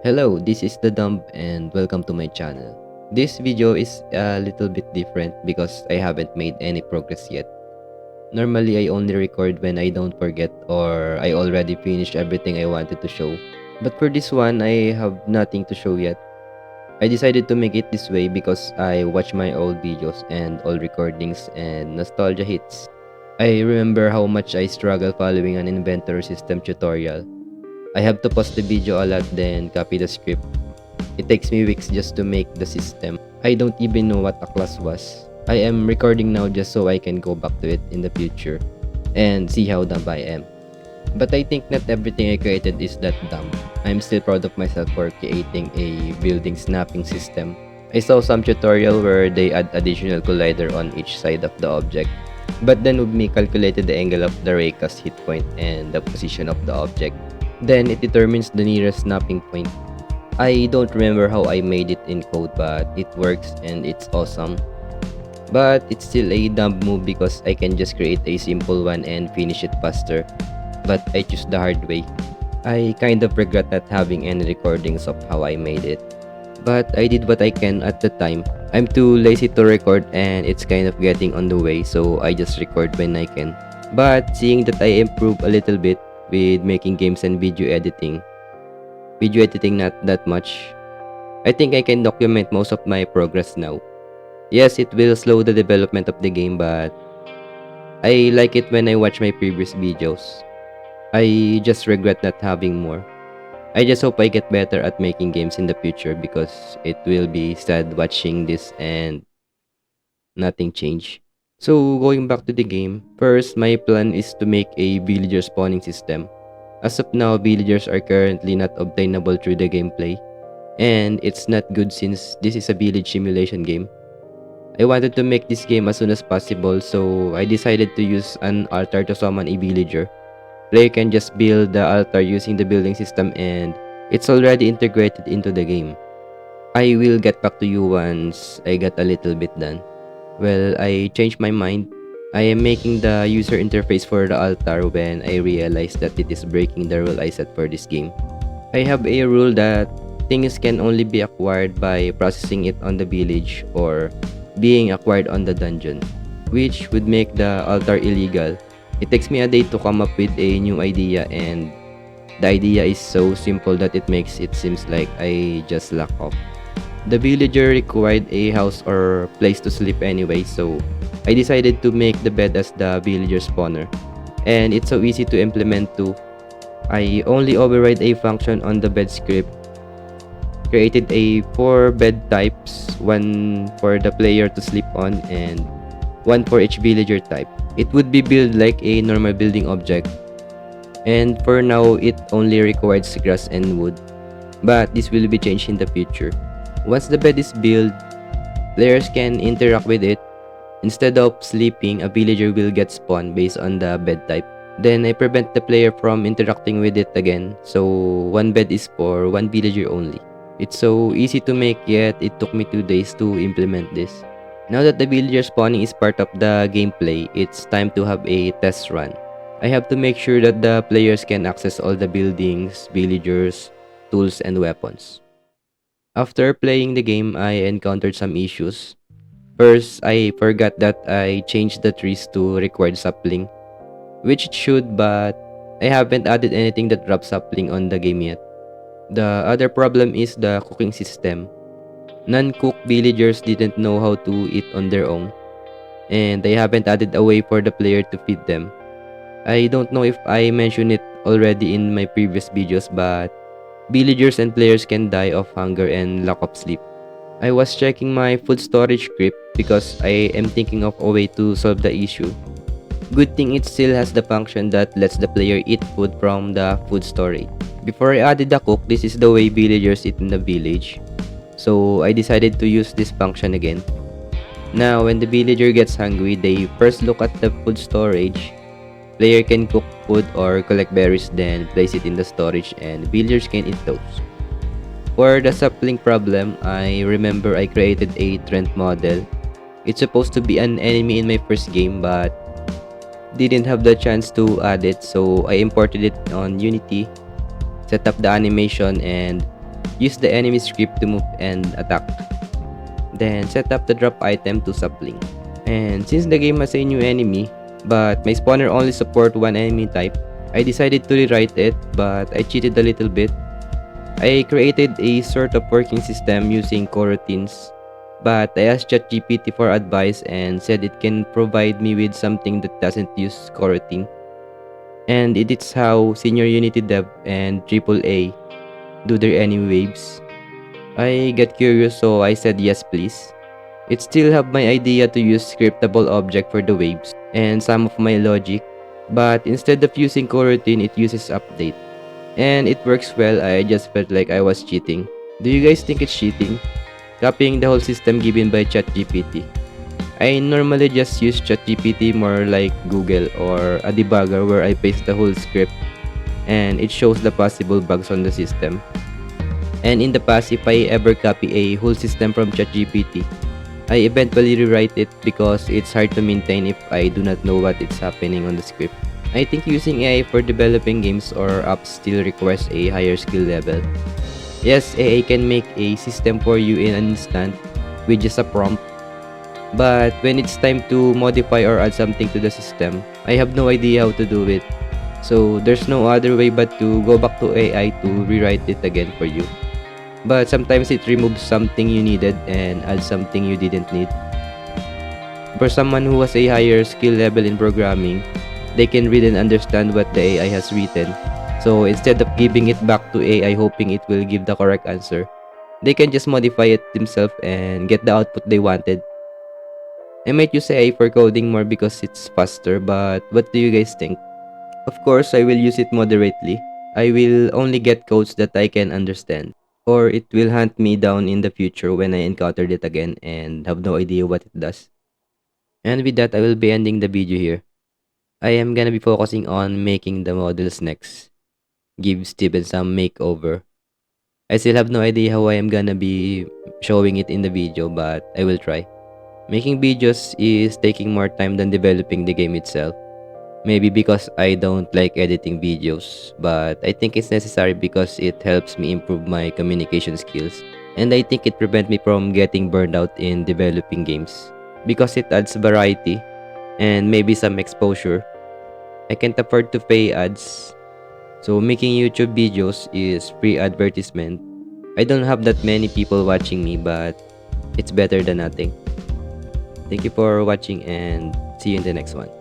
Hello, this is the Dumb and welcome to my channel. This video is a little bit different because I haven't made any progress yet. Normally, I only record when I don't forget or I already finished everything I wanted to show. But for this one, I have nothing to show yet. I decided to make it this way because I watch my old videos and old recordings and nostalgia hits. I remember how much I struggle following an inventory system tutorial. I have to pause the video a lot then copy the script. It takes me weeks just to make the system. I don't even know what a class was. I am recording now just so I can go back to it in the future and see how dumb I am. But I think not everything I created is that dumb. I'm still proud of myself for creating a building snapping system. I saw some tutorial where they add additional collider on each side of the object. But then Ubmi calculated the angle of the raycast hit point and the position of the object. Then it determines the nearest snapping point. I don't remember how I made it in code, but it works and it's awesome. But it's still a dumb move because I can just create a simple one and finish it faster. But I choose the hard way. I kind of regret not having any recordings of how I made it. But I did what I can at the time. I'm too lazy to record and it's kind of getting on the way, so I just record when I can. But seeing that I improve a little bit with making games and video editing not that much, I think I can document most of my progress now. Yes, it will slow the development of the game, but I like it when I watch my previous videos. I just regret not having more. I just hope I get better at making games in the future because it will be sad watching this and nothing change. So going back to the game, first my plan is to make a villager spawning system. As of now, villagers are currently not obtainable through the gameplay, and it's not good since this is a village simulation game. I wanted to make this game as soon as possible, so I decided to use an altar to summon a villager. Player can just build the altar using the building system and it's already integrated into the game. I will get back to you once I get a little bit done. Well, I changed my mind. I am making the user interface for the altar when I realized that it is breaking the rule I set for this game. I have a rule that things can only be acquired by processing it on the village or being acquired on the dungeon, which would make the altar illegal. It takes me a day to come up with a new idea and the idea is so simple that it makes it seems like I just lack off. The villager required a house or place to sleep anyway, so I decided to make the bed as the villager spawner. And it's so easy to implement too. I only override a function on the bed script, created a 4 bed types, one for the player to sleep on and one for each villager type. It would be built like a normal building object. And for now, it only requires grass and wood. But this will be changed in the future. Once the bed is built, players can interact with it. Instead of sleeping, a villager will get spawned based on the bed type. Then I prevent the player from interacting with it again, so one bed is for one villager only. It's so easy to make, yet it took me 2 days to implement this. Now that the villager spawning is part of the gameplay, it's time to have a test run. I have to make sure that the players can access all the buildings, villagers, tools, and weapons. After playing the game, I encountered some issues. First, I forgot that I changed the trees to required sapling, which it should, but I haven't added anything that drops sapling on the game yet. The other problem is the cooking system. Non-cooked villagers didn't know how to eat on their own, and they haven't added a way for the player to feed them. I don't know if I mentioned it already in my previous videos, but villagers and players can die of hunger and lack of sleep. I was checking my food storage script because I am thinking of a way to solve the issue. Good thing it still has the function that lets the player eat food from the food storage. Before I added the cook, this is the way villagers eat in the village. So I decided to use this function again. Now when the villager gets hungry, they first look at the food storage. Player can cook food or collect berries then place it in the storage and villagers can eat those. For the sapling problem, I remember I created a Trent model. It's supposed to be an enemy in my first game but didn't have the chance to add it, so I imported it on Unity, set up the animation, and use the enemy script to move and attack, then set up the drop item to sapling. And since the game has a new enemy, but my spawner only support one enemy type, I decided to rewrite it, but I cheated a little bit. I created a sort of working system using coroutines, but I asked ChatGPT for advice and said it can provide me with something that doesn't use coroutine. And it is how Senior Unity Dev and AAA do their enemy waves. I got curious, so I said yes please. It still have my idea to use scriptable object for the waves and some of my logic, but instead of using coroutine, it uses update. And it works well. I just felt like I was cheating. Do you guys think it's cheating? Copying the whole system given by ChatGPT. I normally just use ChatGPT more like Google or a debugger where I paste the whole script and it shows the possible bugs on the system. And in the past, if I ever copy a whole system from ChatGPT, I eventually rewrite it because it's hard to maintain if I do not know what is happening on the script. I think using AI for developing games or apps still requires a higher skill level. Yes, AI can make a system for you in an instant with just a prompt, but when it's time to modify or add something to the system, I have no idea how to do it. So there's no other way but to go back to AI to rewrite it again for you. But sometimes it removes something you needed and adds something you didn't need. For someone who has a higher skill level in programming, they can read and understand what the AI has written. So instead of giving it back to AI hoping it will give the correct answer, they can just modify it themselves and get the output they wanted. I might use AI for coding more because it's faster, but what do you guys think? Of course, I will use it moderately. I will only get codes that I can understand, or it will hunt me down in the future when I encountered it again and have no idea what it does. And with that, I will be ending the video here. I am gonna be focusing on making the models next. Give Steven some makeover. I still have no idea how I am gonna be showing it in the video, but I will try. Making videos is taking more time than developing the game itself. Maybe because I don't like editing videos, but I think it's necessary because it helps me improve my communication skills. And I think it prevents me from getting burned out in developing games. Because it adds variety and maybe some exposure. I can't afford to pay ads, so making YouTube videos is free advertisement. I don't have that many people watching me, but it's better than nothing. Thank you for watching and see you in the next one.